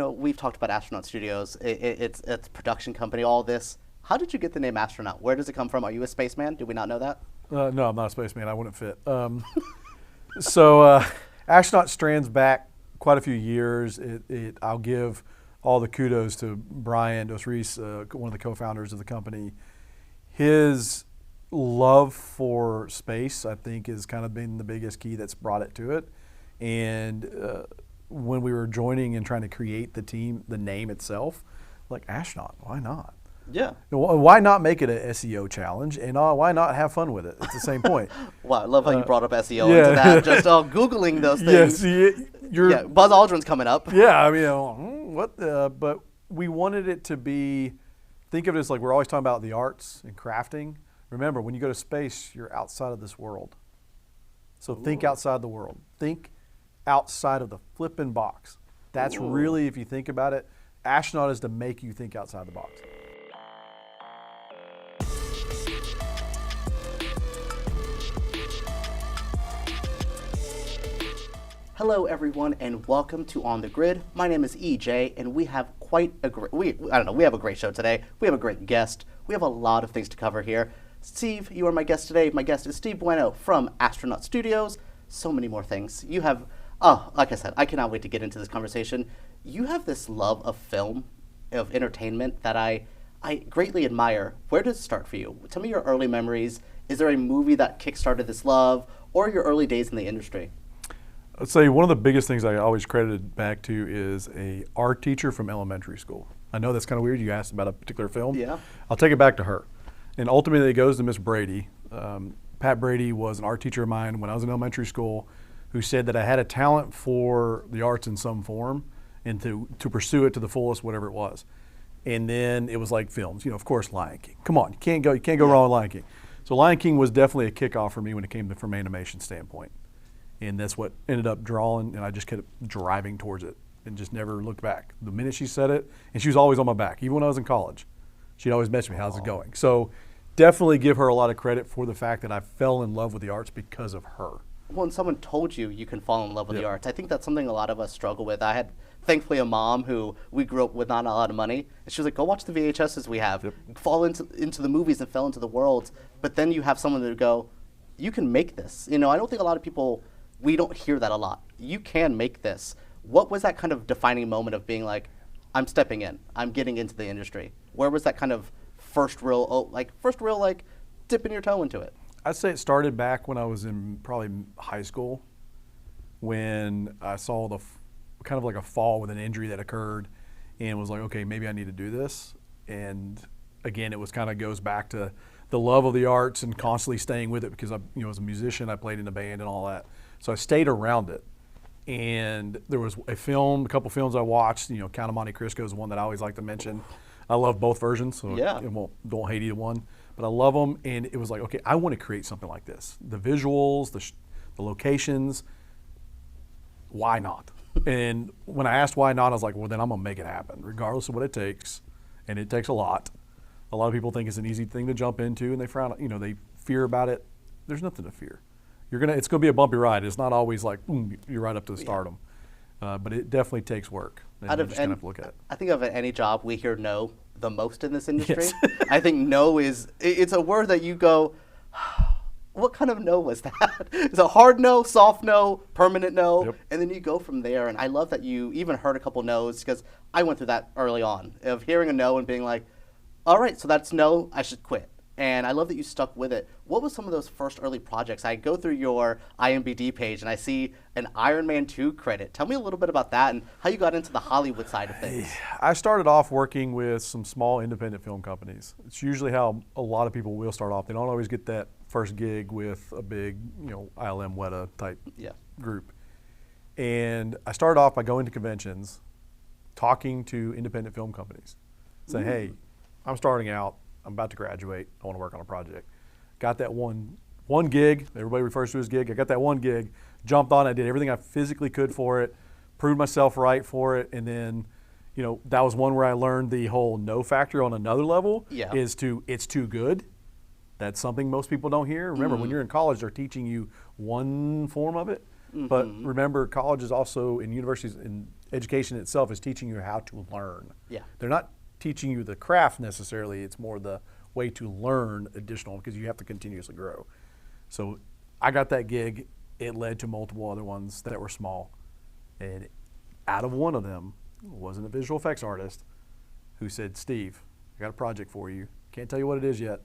we've talked about Astronaut Studios. It's a production company, all this. How did you get the name Astronaut? Where does it come from? Are you a spaceman? Did we not know that? No, I'm not a spaceman. I wouldn't fit. So Astronaut strands back quite a few years. I'll give all the kudos to Brian Dos Reis, one of the co-founders of the company. His love for space, I think, has kind of been the biggest key that's brought it to it. And when we were joining and trying to create the team, the name itself, like Astronaut, why not? Yeah. Why not make it an SEO challenge, and why not have fun with it? It's the same point. Wow, I love how you brought up SEO into that. Just Googling those things. Yes, Buzz Aldrin's coming up. Yeah, I mean, but we wanted it to be, think of it as like we're always talking about the arts and crafting. Remember, when you go to space, you're outside of this world. So think outside the world. Think outside of the flipping box. That's really, if you think about it, Astronaut is to make you think outside the box. Hello everyone and welcome to On the Grid. My name is EJ and we have quite a great, we have a great show today. We have a great guest. We have a lot of things to cover here. Steve, you are my guest today. My guest is Steve Buono from Astronaut Studios. So many more things. You have, like I said, I cannot wait to get into this conversation. You have this love of film, of entertainment that I greatly admire. Where does it start for you? Tell me your early memories. Is there a movie that kickstarted this love or your early days in the industry? I'd say one of the biggest things I always credited back to is a art teacher from elementary school. I know that's kind of weird. You asked about a particular film. Yeah. I'll take it back to her. And ultimately it goes to Miss Brady. Pat Brady was an art teacher of mine when I was in elementary school who said that I had a talent for the arts in some form and to pursue it to the fullest, whatever it was. And then it was like films, of course, Lion King. Come on, you can't go wrong with Lion King. So Lion King was definitely a kickoff for me when it came to from animation standpoint. And that's what ended up drawing, and I just kept driving towards it and just never looked back. The minute she said it, and she was always on my back, even when I was in college. She'd always message me, how's it going? So definitely give her a lot of credit for the fact that I fell in love with the arts because of her. When someone told you you can fall in love with the arts, I think that's something a lot of us struggle with. I had, thankfully, a mom who we grew up with not a lot of money. And she was like, go watch the VHSs we have. Fall into the movies and fell into the worlds. But then you have someone to go, you can make this. I don't think a lot of people, we don't hear that a lot. You can make this. What was that kind of defining moment of being like, I'm stepping in, I'm getting into the industry? Where was that kind of first real dipping your toe into it? I'd say it started back when I was in probably high school when I saw kind of like a fall with an injury that occurred and was like, okay, maybe I need to do this. And again, it was kind of goes back to the love of the arts and constantly staying with it because I, as a musician, I played in a band and all that. So I stayed around it. And there was a couple films I watched, Count of Monte Cristo is one that I always like to mention. I love both versions, so don't hate either one. But I love them, and it was like, okay, I want to create something like this. The visuals, the locations, why not? And when I asked why not, I was like, well, then I'm going to make it happen, regardless of what it takes, and it takes a lot. A lot of people think it's an easy thing to jump into, and they frown, they fear about it. There's nothing to fear. It's going to be a bumpy ride. It's not always like, boom, you're right up to the stardom. But it definitely takes work. And you just kind of have to look at it. I think of any job, we hear no the most in this industry. Yes. I think no it's a word that you go, what kind of no was that? It's a hard no, soft no, permanent no, and then you go from there. And I love that you even heard a couple no's because I went through that early on of hearing a no and being like, all right, so that's no, I should quit. And I love that you stuck with it. What was some of those first early projects? I go through your IMDb page and I see an Iron Man 2 credit. Tell me a little bit about that and how you got into the Hollywood side of things. I started off working with some small independent film companies. It's usually how a lot of people will start off. They don't always get that first gig with a big, ILM Weta type group. And I started off by going to conventions, talking to independent film companies, saying, hey, I'm starting out. I'm about to graduate. I want to work on a project. Got that one gig. Everybody refers to it as gig. I got that one gig. Jumped on. I did everything I physically could for it. Proved myself right for it. And then, that was one where I learned the whole no factor on another level. Yeah. It's too good. That's something most people don't hear. Remember, when you're in college, they're teaching you one form of it. But remember, college is also in universities education itself is teaching you how to learn. Yeah. They're not teaching you the craft necessarily. It's more the way to learn additional, because you have to continuously grow. So I got that gig. It led to multiple other ones that were small. And out of one of them wasn't a visual effects artist who said, Steve, I got a project for you. Can't tell you what it is yet,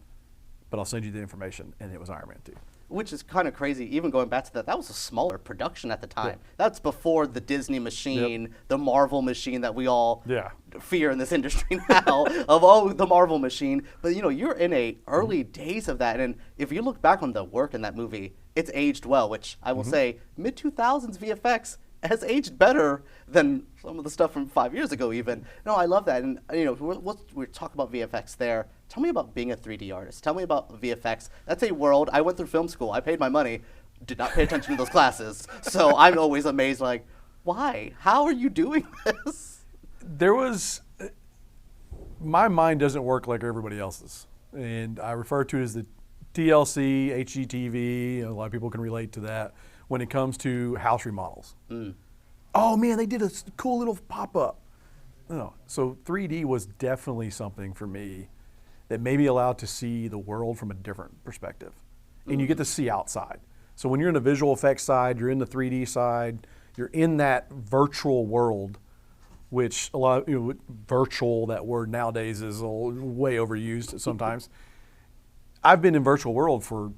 but I'll send you the information. And it was Iron Man 2. Which is kind of crazy, even going back to that. That was a smaller production at the time. Yep. That's before the Disney machine, the Marvel machine that we all fear in this industry now, of, the Marvel machine. But, you're in a early days of that. And if you look back on the work in that movie, it's aged well, which I will say mid-2000s VFX has aged better than some of the stuff from 5 years ago even. No, I love that. And, we're talking about VFX there. Tell me about being a 3D artist. Tell me about VFX. That's a world. I went through film school. I paid my money. Did not pay attention to those classes. So I'm always amazed, like, why? How are you doing this? My mind doesn't work like everybody else's. And I refer to it as the TLC, HGTV. A lot of people can relate to that when it comes to house remodels. Oh man, they did a cool little pop-up. No. So 3D was definitely something for me that made me allowed to see the world from a different perspective. And you get to see outside. So when you're in the visual effects side, you're in the 3D side, you're in that virtual world, which a lot of, virtual, that word nowadays is way overused sometimes. I've been in virtual world for,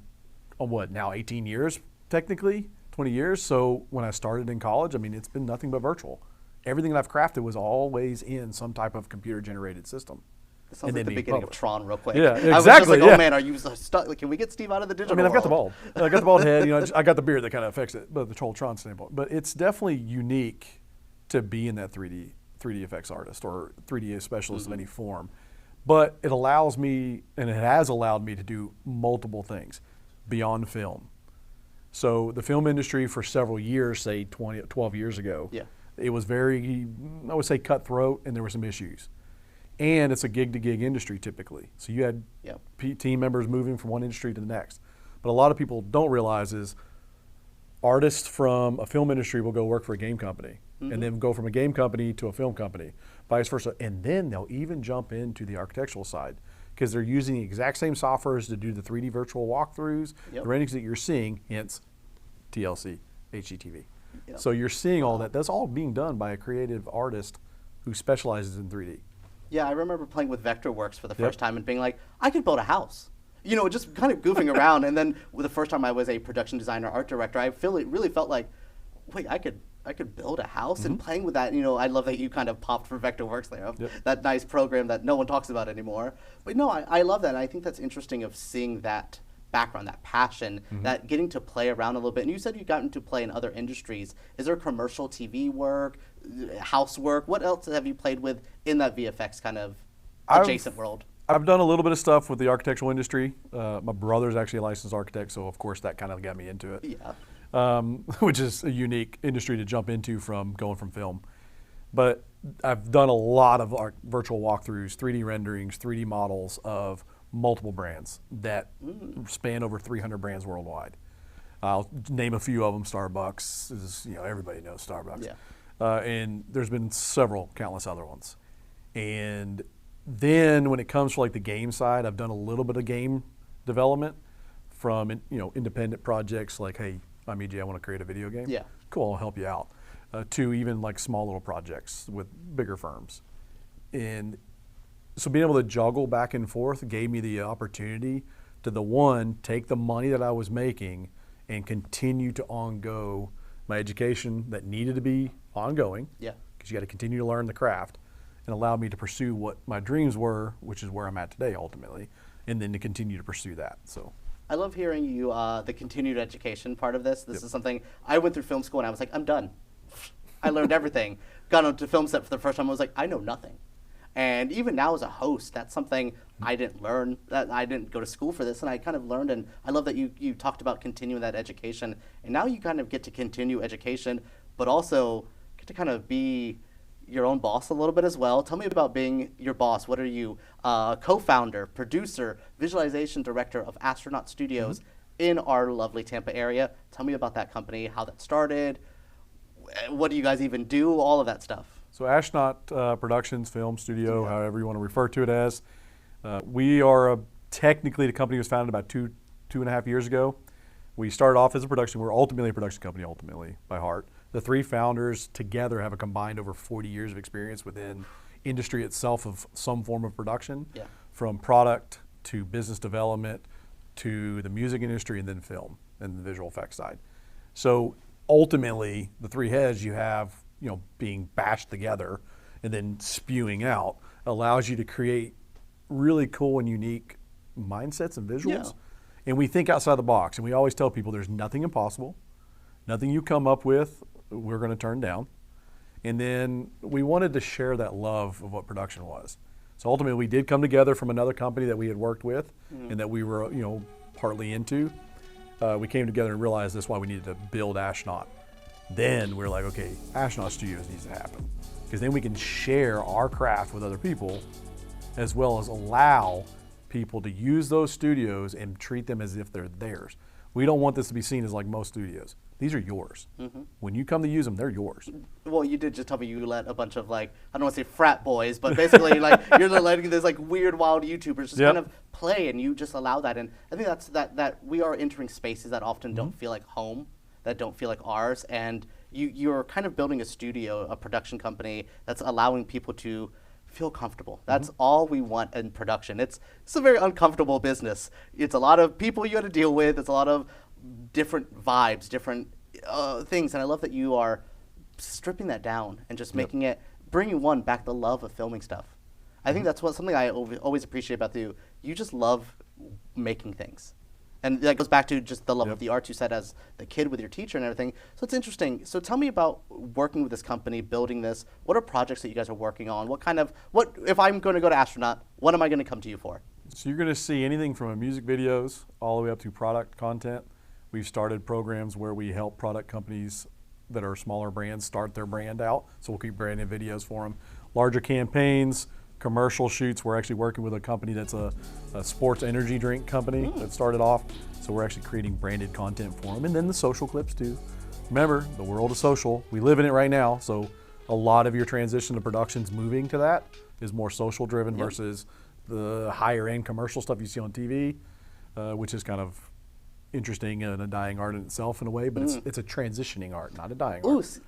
18 years, technically, 20 years. So when I started in college, it's been nothing but virtual. Everything that I've crafted was always in some type of computer-generated system. It sounds like the beginning of Tron real quick. Yeah, exactly. I was just like, oh man, are you stuck? Like, can we get Steve out of the digital I've got the world? bald. I got the bald head. I got the beard that kind of affects it, but the whole Tron standpoint. But it's definitely unique to be in that 3D effects artist or 3D specialist of any form. But it allows me, and it has allowed me to do multiple things beyond film. So the film industry for several years, say 12 years ago, it was very, I would say, cutthroat, and there were some issues. And it's a gig-to-gig industry typically. So you had team members moving from one industry to the next. But a lot of people don't realize is artists from a film industry will go work for a game company and then go from a game company to a film company, vice versa. And then they'll even jump into the architectural side because they're using the exact same softwares to do the 3D virtual walkthroughs, the renderings that you're seeing, hence TLC, HGTV. So you're seeing all that. That's all being done by a creative artist who specializes in 3D. Yeah, I remember playing with Vectorworks for the first time and being like, I could build a house. Just kind of goofing around. And then the first time I was a production designer, art director, I really felt like, wait, I could build a house. And playing with that, I love that you kind of popped for Vectorworks there, that nice program that no one talks about anymore. But no, I love that. And I think that's interesting of seeing that background, that passion, that getting to play around a little bit. And you said you gotten to play in other industries. Is there commercial TV work, housework? What else have you played with in that VFX kind of adjacent world? I've done a little bit of stuff with the architectural industry. My brother's actually a licensed architect, so of course that kind of got me into it. Which is a unique industry to jump into from going from film. But I've done a lot of virtual walkthroughs, 3D renderings, 3D models of multiple brands that span over 300 brands worldwide. I'll name a few of them. Starbucks is, everybody knows Starbucks. And there's been several, countless other ones. And then when it comes to like the game side, I've done a little bit of game development from, independent projects like, hey, I'm EJ, I want to create a video game. Cool, I'll help you out. To even like small little projects with bigger firms. And so being able to juggle back and forth gave me the opportunity to take the money that I was making and continue to ongo my education that needed to be ongoing. Because you got to continue to learn the craft, and allowed me to pursue what my dreams were, which is where I'm at today ultimately, and then to continue to pursue that. So I love hearing you, the continued education part of this. This is something, I went through film school and I was like, I'm done. I learned everything. Got onto film set for the first time, I was like, I know nothing. And even now as a host, that's something I didn't learn, that I didn't go to school for this, and I kind of learned, and I love that you talked about continuing that education. And now you kind of get to continue education, but also get to kind of be your own boss a little bit as well. Tell me about being your boss. What are you, co-founder, producer, visualization director of Astronaut Studios in our lovely Tampa area. Tell me about that company, how that started, What do you guys even do? All of that stuff. So Astronaut Productions, film studio, however you want to refer to it as. We are technically the company was founded about two and a half years ago. We started off as a production. We're ultimately a production company, ultimately by heart. The 3 founders together have a combined over 40 years of experience within industry itself of some form of production, from product to business development to the music industry and then film and the visual effects side. So ultimately, the 3 heads you have, being bashed together and then spewing out allows you to create really cool and unique mindsets and visuals. And we think outside the box, and we always tell people there's nothing impossible. Nothing you come up with, we're going to turn down. And then we wanted to share that love of what production was. So ultimately, we did come together from another company that we had worked with and that we were, partly into. We came together and realized that's why we needed to build Astronaut. Then we're like, okay, Astronaut Studios needs to happen, because then we can share our craft with other people, as well as allow people to use those studios and treat them as if they're theirs. We don't want this to be seen as like most studios. These are yours. When you come to use them, they're yours. Well, you did just tell me you let a bunch of I don't want to say frat boys, but basically you're letting this weird, wild YouTubers just kind of play, and you just allow that. And I think that's that we are entering spaces that often don't feel like home, that don't feel like ours. And you're kind of building a studio, a production company that's allowing people to feel comfortable. That's all we want in production. It's a very uncomfortable business. It's a lot of people you got to deal with. It's a lot of different vibes, different things. And I love that you are stripping that down and just making it, bringing back the love of filming stuff. I think that's something I always appreciate about you. You just love making things. And that goes back to just the love of the art you said as the kid with your teacher and everything. So it's interesting. So tell me about working with this company, building this. What are projects that you guys are working on? What if I'm going to go to Astronaut, what am I going to come to you for? So you're going to see anything from music videos all the way up to product content. We've started programs where we help product companies that are smaller brands start their brand out. So we'll keep branding videos for them. Larger campaigns, commercial shoots. We're actually working with a company that's a sports energy drink company that started off. So we're actually creating branded content for them. And then the social clips too. Remember, the world is social. We live in it right now. So a lot of your transition to production's moving to that is more social driven versus the higher end commercial stuff you see on TV, which is kind of interesting and a dying art in itself in a way, but it's a transitioning art, not a dying art.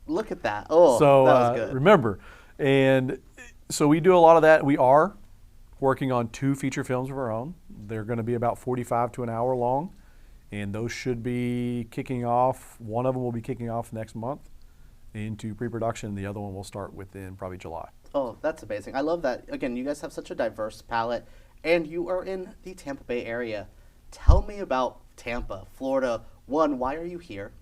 Look at that. Oh, so, that was good. Remember, and so we do a lot of that. We are working on 2 feature films of our own. They're going to be about 45 to an hour long, and those should be kicking off. One of them will be kicking off next month into pre-production. The other one will start within probably July. Oh, that's amazing. I love that. Again, you guys have such a diverse palette, and you are in the Tampa Bay area. Tell me about Tampa, Florida. One, why are you here?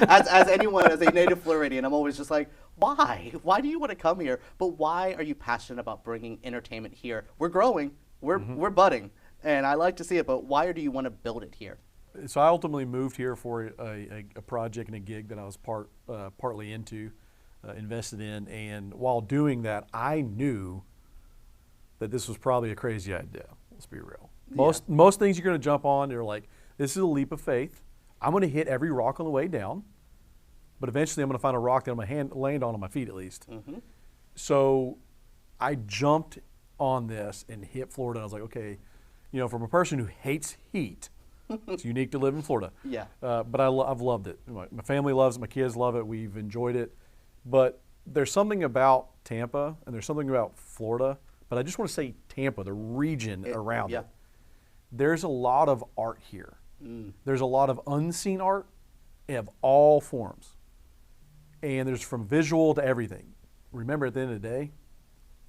As anyone, as a native Floridian, I'm always just like, why? Why do you want to come here? But why are you passionate about bringing entertainment here? We're growing, we're budding, and I like to see it, but why do you want to build it here? So I ultimately moved here for a project and a gig that I was partly into, invested in, and while doing that, I knew that this was probably a crazy idea. Let's be real. Most things you're going to jump on, you're like, this is a leap of faith. I'm going to hit every rock on the way down, but eventually I'm going to find a rock that I'm going to land on my feet at least. So I jumped on this and hit Florida. And I was like, okay, from a person who hates heat, it's unique to live in Florida. But I've loved it. My family loves it. My kids love it. We've enjoyed it. But there's something about Tampa and there's something about Florida, but I just want to say Tampa, the region around it. There's a lot of art here. There's a lot of unseen art of all forms. And there's from visual to everything. Remember, at the end of the day,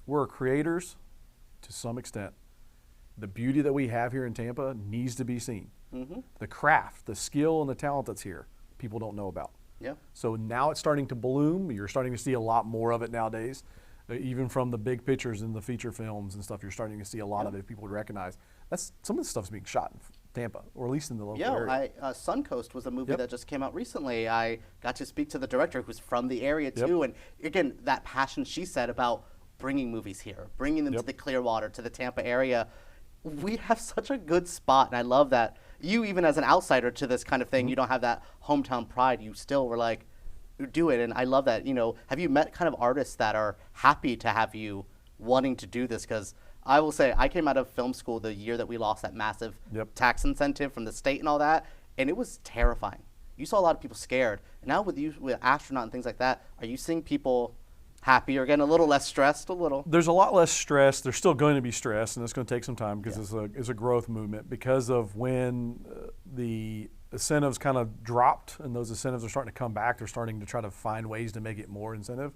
we're creators to some extent. The beauty that we have here in Tampa needs to be seen. The craft, the skill, and the talent that's here, people don't know about. So now it's starting to bloom. You're starting to see a lot more of it nowadays. Even from the big pictures in the feature films and stuff, you're starting to see a lot of it. People recognize some of the stuff's being shot in Tampa, or at least in the local area. Suncoast was a movie that just came out recently. I got to speak to the director, who's from the area too, and again, that passion she said about bringing movies here, bringing them to the Clearwater, to the Tampa area. We have such a good spot, and I love that. You, even as an outsider to this kind of thing, you don't have that hometown pride. You still were like, do it. And I love that. Have you met kind of artists that are happy to have you wanting to do this? Because I will say, I came out of film school the year that we lost that massive tax incentive from the state and all that, and it was terrifying. You saw a lot of people scared. And now with Astronaut and things like that, are you seeing people happy or getting a little less stressed? A little. There's a lot less stress. There's still going to be stress, and it's going to take some time because it's a growth movement. Because of when the incentives kind of dropped, and those incentives are starting to come back, they're starting to try to find ways to make it more incentive.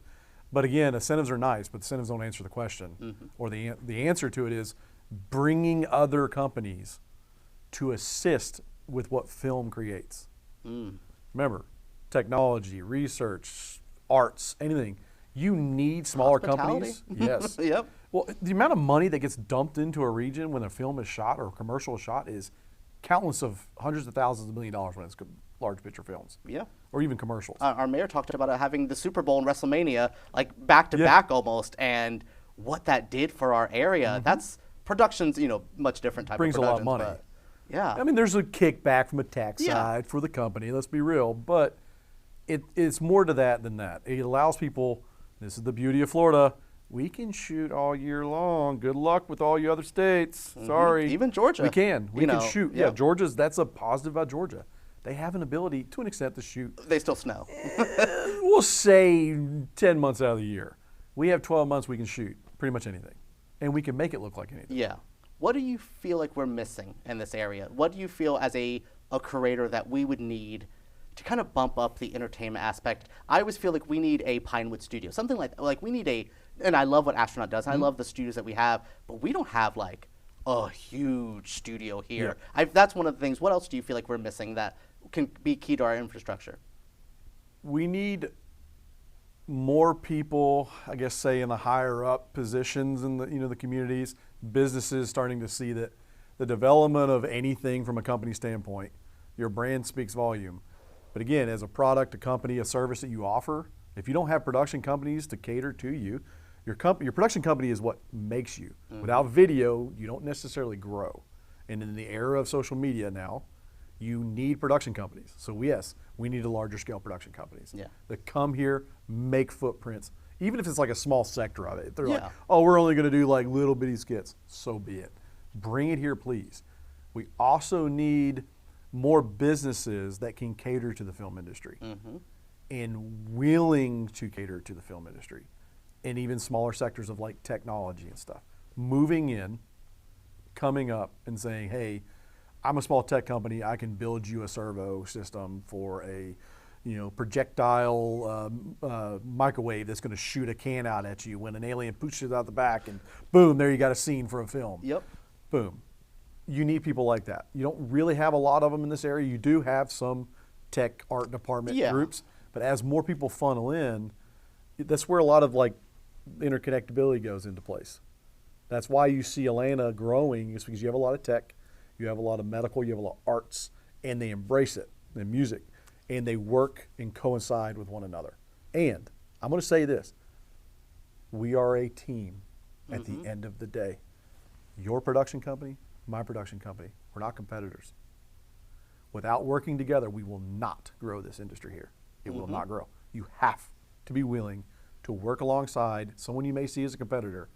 But again, incentives are nice, but incentives don't answer the question. Or the answer to it is bringing other companies to assist with what film creates. Remember, technology, research, arts, anything. You need smaller companies. Yes. Yep. Well, the amount of money that gets dumped into a region when a film is shot or a commercial is shot is countless of hundreds of thousands of $1 million when it's large picture films. Yeah. Or even commercials. Our mayor talked about having the Super Bowl and WrestleMania like back to back almost, and what that did for our area. That's production's much different type. Brings of a lot of money. Yeah. I mean, there's a kickback from a tax side for the company. Let's be real, but it's more to that than that. It allows people. This is the beauty of Florida. We can shoot all year long. Good luck with all you other states. Sorry. Even Georgia. We can. We can shoot. Yeah, that's a positive about Georgia. They have an ability, to an extent, to shoot. They still snow. We'll say 10 months out of the year. We have 12 months we can shoot pretty much anything. And we can make it look like anything. Yeah. What do you feel like we're missing in this area? What do you feel as a creator that we would need to kind of bump up the entertainment aspect? I always feel like we need a Pinewood studio, something like we need and I love what Astronaut does. I love the studios that we have, but we don't have like a huge studio here. That's one of the things. What else do you feel like we're missing that can be key to our infrastructure? We need more people, I guess, say in the higher up positions in the communities, businesses starting to see that the development of anything from a company standpoint, your brand speaks volume. But again, as a product, a company, a service that you offer, if you don't have production companies to cater to you, your production company is what makes you. Without video, you don't necessarily grow. And in the era of social media now, you need production companies. So yes, we need a larger scale production companies that come here, make footprints, even if it's like a small sector of it. If they're like, oh, we're only going to do like little bitty skits, so be it. Bring it here, please. We also need more businesses that can cater to the film industry and willing to cater to the film industry, and even smaller sectors of like technology and stuff. Moving in, coming up and saying, hey, I'm a small tech company. I can build you a servo system for a projectile microwave that's going to shoot a can out at you when an alien pushes it out the back, and boom, there you got a scene for a film. Yep. Boom. You need people like that. You don't really have a lot of them in this area. You do have some tech art department groups, but as more people funnel in, that's where a lot of like interconnectability goes into place. That's why you see Atlanta growing, is because you have a lot of tech, you have a lot of medical, you have a lot of arts, and they embrace it, and music, and they work and coincide with one another. And I'm going to say this, we are a team at the end of the day. Your production company, my production company, we're not competitors. Without working together, we will not grow this industry here. It will not grow. You have to be willing to work alongside someone you may see as a competitor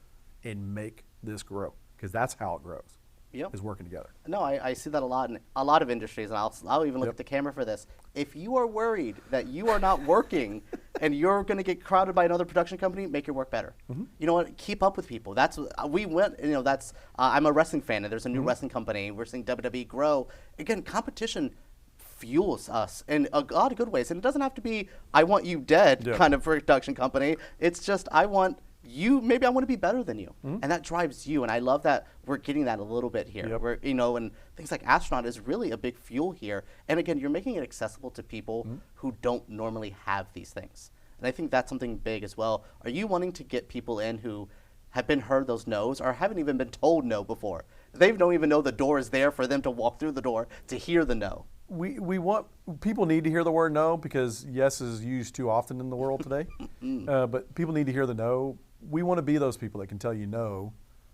and make this grow, because that's how it grows. Is working together. No, I see that a lot in a lot of industries, and I'll even look at the camera for this. If you are worried that you are not working and you're going to get crowded by another production company, make your work better. You know what? Keep up with people. That's we went. That's I'm a wrestling fan, and there's a new wrestling company. We're seeing WWE grow. Again, competition fuels us in a lot of good ways, and it doesn't have to be I want you dead kind of production company. It's just I want you, maybe I want to be better than you. And that drives you. And I love that we're getting that a little bit here. We're, and things like Astronaut is really a big fuel here. And again, you're making it accessible to people who don't normally have these things. And I think that's something big as well. Are you wanting to get people in who have been heard those no's or haven't even been told no before? They don't even know the door is there for them to walk through the door to hear the no. We want, people need to hear the word no, because yes is used too often in the world today. But people need to hear the no. We want to be those people that can tell you no.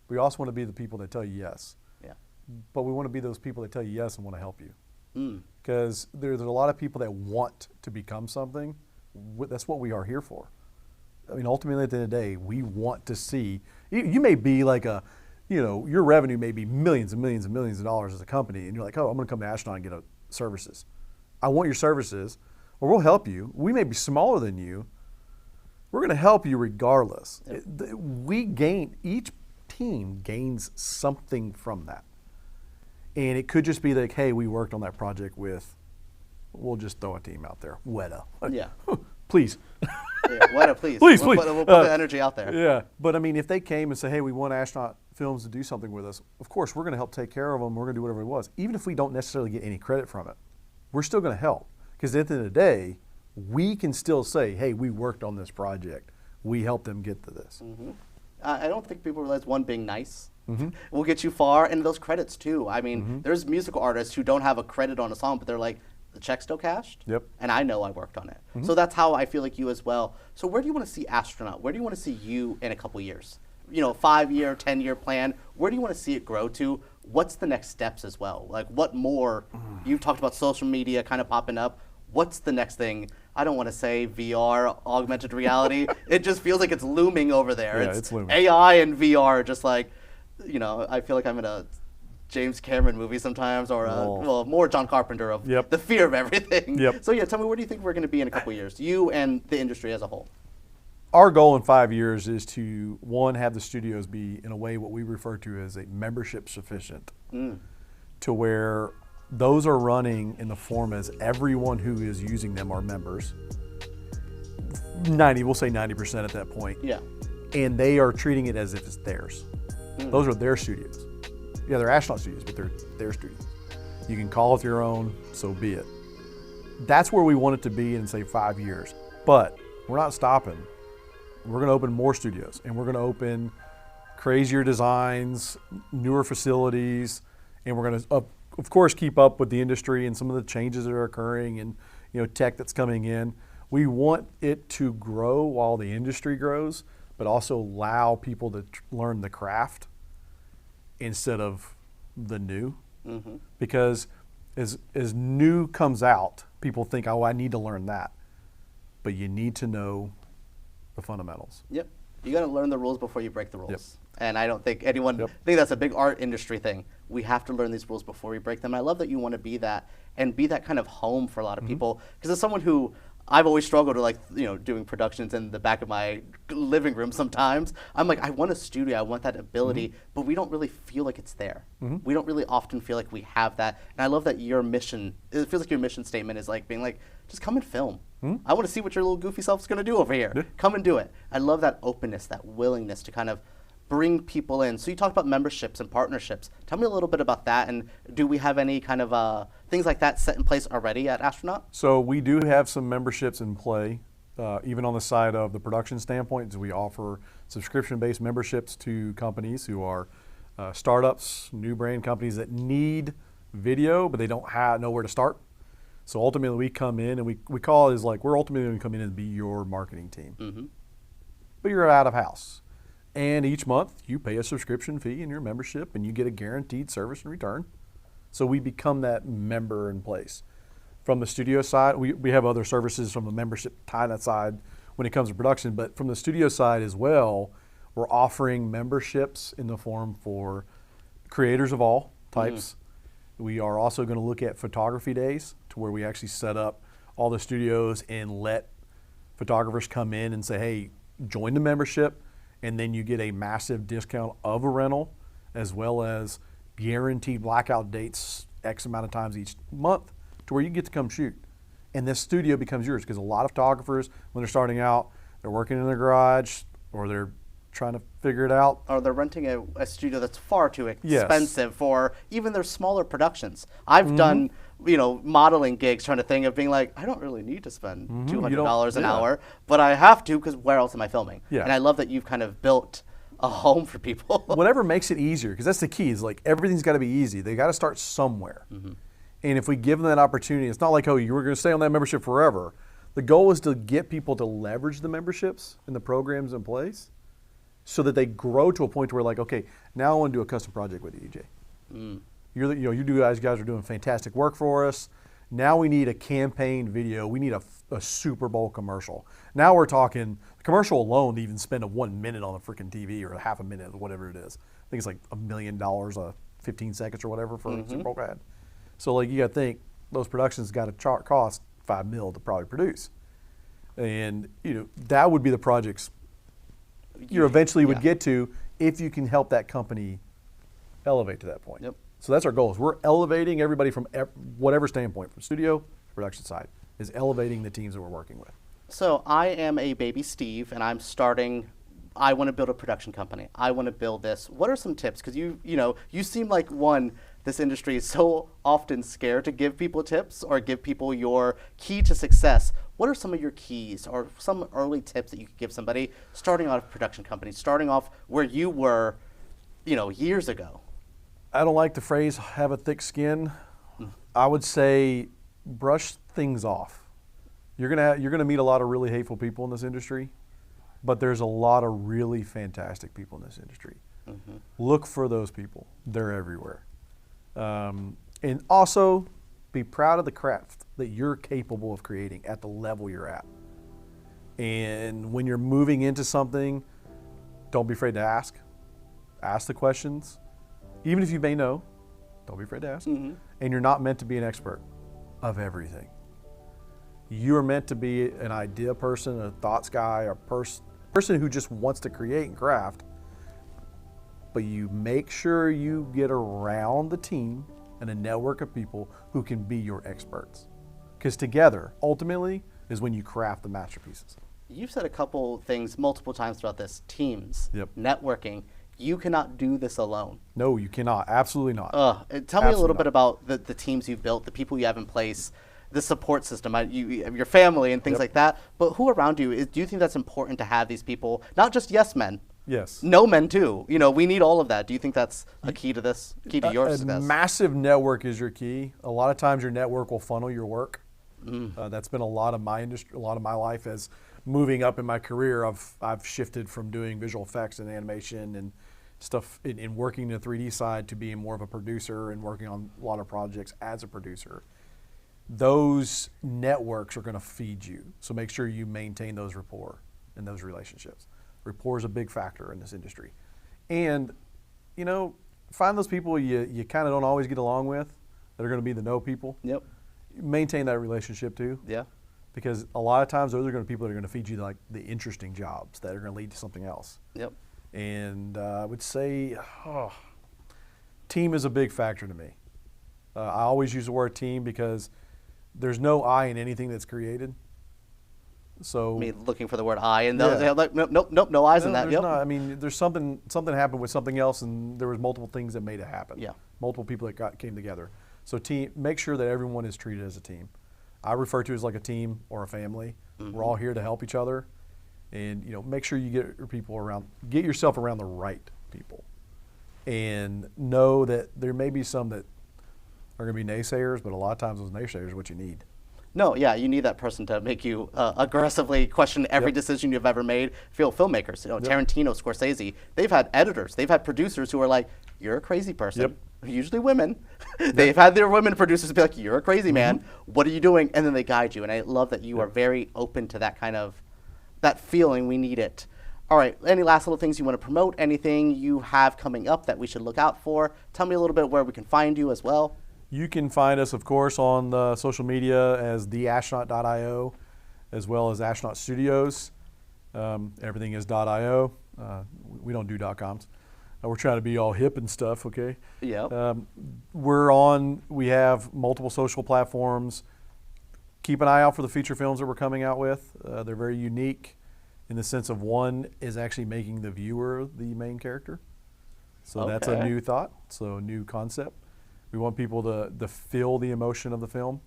We also want to be the people that tell you yes. But we want to be those people that tell you yes and want to help you. Because there's a lot of people that want to become something, but they don't know how. that's what we are here for. I mean, ultimately at the end of the day, we want to see, you may be like your revenue may be millions and millions and millions of dollars as a company, and you're like, oh, I'm going to come to Astronaut and get services. I want your services, or we'll help you. We may be smaller than you. We're going to help you regardless. Yep. Each team gains something from that. And it could just be like, hey, we worked on that project with, we'll just throw a team out there, Weta. Yeah. Please. Yeah, Weta, please. Please. We'll put the energy out there. Yeah. But I mean, if they came and say, hey, we want Astronaut Films to do something with us, of course, we're going to help take care of them. We're going to do whatever it was. Even if we don't necessarily get any credit from it, we're still going to help. Because at the end of the day, we can still say, hey, we worked on this project. We helped them get to this. Mm-hmm. I don't think people realize being nice will get you far, and those credits too. I mean, there's musical artists who don't have a credit on a song, but they're like, the check's still cashed, Yep. and I know I worked on it. So that's how I feel like you as well. So where do you want to see Astronaut? Where do you want to see you in a couple years? 5-year, 10-year plan. Where do you want to see it grow to? What's the next steps as well? Like, what more? You've talked about social media kind of popping up. What's the next thing? I don't want to say VR, augmented reality. It just feels like it's looming over there. Yeah, it's looming. AI and VR, just like, I feel like I'm in a James Cameron movie sometimes, or more John Carpenter of the fear of everything. Yep. So tell me, where do you think we're going to be in a couple of years? You and the industry as a whole. Our goal in 5 years is to, one, have the studios be, in a way, what we refer to as a membership sufficient, to where those are running in the form as everyone who is using them are members. We'll say 90% at that point. Yeah. And they are treating it as if it's theirs. Those are their studios. Yeah, they're Astronaut studios, but they're their studios. You can call it your own, so be it. That's where we want it to be in, say, 5 years. But we're not stopping. We're going to open more studios, and we're going to open crazier designs, newer facilities, and we're going to, of course, keep up with the industry and some of the changes that are occurring and tech that's coming in. We want it to grow while the industry grows, but also allow people to learn the craft instead of the new. Because as new comes out, people think, oh, I need to learn that. But you need to know the fundamentals. Yep. You got to learn the rules before you break the rules. Yep. And I don't think anyone, I think that's a big art industry thing. We have to learn these rules before we break them. And I love that you want to be that and be that kind of home for a lot of people. Because as someone who, I've always struggled with doing productions in the back of my living room sometimes. I'm like, I want a studio, I want that ability, but we don't really feel like it's there. We don't really often feel like we have that. And I love that your mission, it feels like your mission statement is like being like, just come and film. I want to see what your little goofy self's going to do over here. Yeah. Come and do it. I love that openness, that willingness to kind of bring people in. So you talked about memberships and partnerships. Tell me a little bit about that, and do we have any kind of things like that set in place already at Astronaut? So we do have some memberships in play, even on the side of the production standpoint. We offer subscription-based memberships to companies who are startups, new brand companies that need video, but they don't know where to start. So ultimately we come in and we call it as like, we're ultimately going to come in and be your marketing team. But you're out of house. And each month you pay a subscription fee in your membership and you get a guaranteed service in return. So we become that member in place. From the studio side, we have other services from the membership kind of side when it comes to production, but from the studio side as well, we're offering memberships in the form for creators of all types. We are also going to look at photography days to where we actually set up all the studios and let photographers come in and say, hey, join the membership, and then you get a massive discount of a rental as well as guaranteed blackout dates X amount of times each month to where you get to come shoot. And this studio becomes yours because a lot of photographers, when they're starting out, they're working in their garage or they're trying to figure it out. Or they're renting a studio that's far too expensive for even their smaller productions. I've done, modeling gigs trying to think of being like, I don't really need to spend $200 an hour, but I have to because where else am I filming? And I love that you've kind of built a home for people. Whatever makes it easier, because that's the key, is like everything's got to be easy. They got to start somewhere. And if we give them that opportunity, it's not like, oh, you were going to stay on that membership forever. The goal is to get people to leverage the memberships and the programs in place so that they grow to a point where like, okay, now I want to do a custom project with you, EJ. You guys are doing fantastic work for us. Now we need a campaign video. We need a a Super Bowl commercial. Now we're talking commercial alone to even spend a 1 minute on a freaking TV or a half a minute or whatever it is. I think it's like $1 million, 15 seconds or whatever for a Super Bowl ad. So like you got to think those productions got to cost $5 million to probably produce, and that would be the projects you eventually would get to if you can help that company elevate to that point. Yep. So that's our goal. Is we're elevating everybody from whatever standpoint, from studio to production side, is elevating the teams that we're working with. So I am a baby Steve, and I want to build a production company. I want to build this. What are some tips? Because you seem like this industry is so often scared to give people tips or give people your key to success. What are some of your keys or some early tips that you could give somebody starting off a production company, starting off where you were, years ago? I don't like the phrase "have a thick skin." I would say brush things off. You're gonna meet a lot of really hateful people in this industry, but there's a lot of really fantastic people in this industry. Look for those people. They're everywhere. And also be proud of the craft that you're capable of creating at the level you're at. And when you're moving into something, don't be afraid to ask. Ask the questions. Even if you may know, don't be afraid to ask. And you're not meant to be an expert of everything. You are meant to be an idea person, a thoughts guy, a person who just wants to create and craft. But you make sure you get around the team and a network of people who can be your experts. Because together, ultimately, is when you craft the masterpieces. You've said a couple things multiple times throughout this. Teams, Yep. networking. You cannot do this alone. No, you cannot. Absolutely not. Tell me a little bit about the teams you've built, the people you have in place, the support system, your family and things like that. But who around you, do you think that's important to have these people, not just yes men? Yes. No men too. We need all of that. Do you think that's a key to this, key to your success? A massive network is your key. A lot of times your network will funnel your work. That's been a lot of my industry, a lot of my life as moving up in my career. I've shifted from doing visual effects and animation and stuff in working the 3D side to being more of a producer and working on a lot of projects as a producer. Those networks are going to feed you. So make sure you maintain those rapport and those relationships. Rapport is a big factor in this industry. And, find those people you kind of don't always get along with that are going to be the no people. Yep. Maintain that relationship too. Yeah. Because a lot of times those are going to be people that are going to feed you like the interesting jobs that are going to lead to something else. Yep. And I would say team is a big factor to me. I always use the word team because there's no I in anything that's created. So looking for the word I, and they're like, nope, no I's in that. Yep. Not. I mean, there's something happened with something else, and there was multiple things that made it happen. Yeah. Multiple people that came together. So make sure that everyone is treated as a team. I refer to it as like a team or a family. We're all here to help each other, and make sure you get yourself around the right people, and know that there may be some that are going to be naysayers, but a lot of times those naysayers are what you need. No, yeah, you need that person to make you aggressively question every decision you've ever made. Filmmakers, Tarantino, Scorsese, they've had editors, they've had producers who are like, "You're a crazy person." Yep. Usually women. They've had their women producers be like, "You're a crazy man. What are you doing?" And then they guide you. And I love that you are very open to that kind of that feeling. We need it. All right. Any last little things you want to promote? Anything you have coming up that we should look out for? Tell me a little bit where we can find you as well. You can find us, of course, on the social media as theastronaut.io, as well as Astronaut Studios. Everything is .io. We don't do .coms. We're trying to be all hip and stuff, okay? Yeah. We have multiple social platforms. Keep an eye out for the feature films that we're coming out with. They're very unique in the sense of one is actually making the viewer the main character. So that's a new thought, so a new concept. We want people to feel the emotion of the film,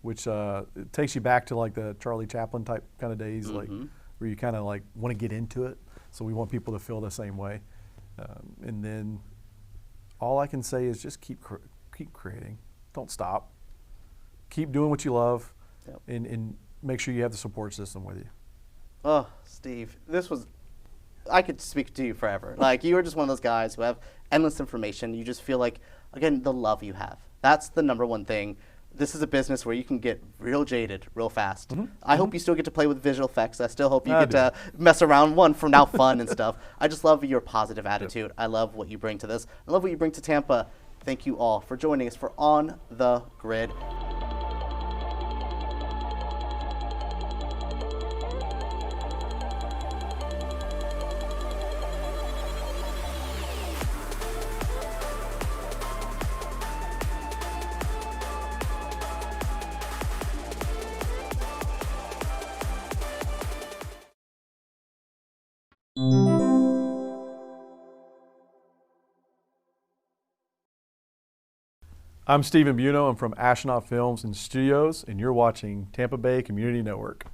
which it takes you back to like the Charlie Chaplin type kind of days, like where you kind of like want to get into it. So we want people to feel the same way. And then all I can say is just keep creating. Don't stop. Keep doing what you love, and make sure you have the support system with you. Oh, Steve, I could speak to you forever. Like, you are just one of those guys who have endless information. You just feel like, again, the love you have. That's the number one thing. this is a business where you can get real jaded real fast. I hope you still get to play with visual effects. I still hope you get to mess around for now fun and stuff. I just love your positive attitude. I love what you bring to this. I love what you bring to Tampa. Thank you all for joining us for On the Grid. I'm Stephen Buono. I'm from Astronaut Films and Studios, and you're watching Tampa Bay Community Network.